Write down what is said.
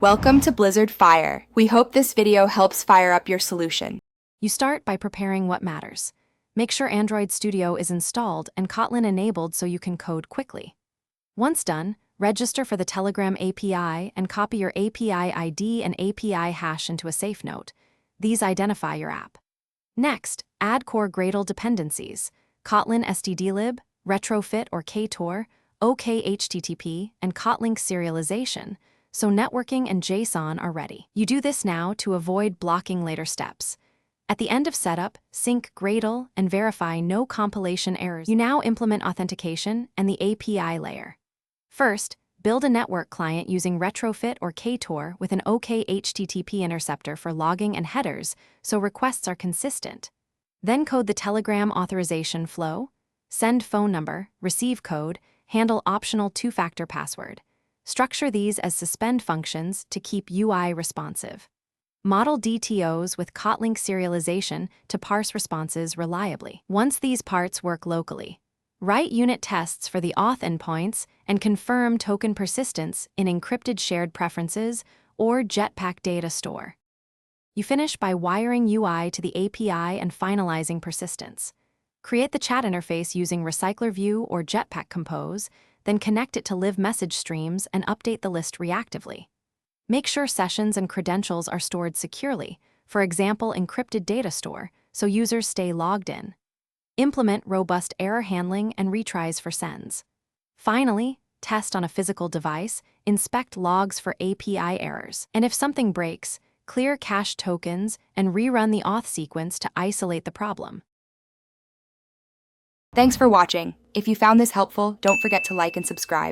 Welcome to Blizzard Fire. We hope this video helps fire up your solution. You start by preparing what matters. Make sure Android Studio is installed and Kotlin enabled so you can code quickly. Once done, register for the Telegram API and copy your API ID and API hash into a safe note. These identify your app. Next, add core Gradle dependencies, Kotlin stdlib, retrofit or ktor, OKHTTP, and Kotlin serialization, so networking and JSON are ready. You do this now to avoid blocking later steps. At the end of setup, sync Gradle and verify no compilation errors. You now implement authentication and the API layer. First, build a network client using retrofit or ktor with an OKHTTP interceptor for logging and headers so requests are consistent. Then code the Telegram authorization flow, send phone number, receive code, handle optional two-factor password. Structure these as suspend functions to keep UI responsive. Model DTOs with Kotlin serialization to parse responses reliably. Once these parts work locally, write unit tests for the auth endpoints and confirm token persistence in encrypted shared preferences or Jetpack data store. You finish by wiring UI to the API and finalizing persistence. Create the chat interface using Recycler View or Jetpack Compose, then connect it to live message streams and update the list reactively. Make sure sessions and credentials are stored securely, for example, encrypted data store, so users stay logged in. Implement robust error handling and retries for sends. Finally, test on a physical device, inspect logs for API errors. And if something breaks, clear cache tokens and rerun the auth sequence to isolate the problem. Thanks for watching. If you found this helpful, don't forget to like and subscribe.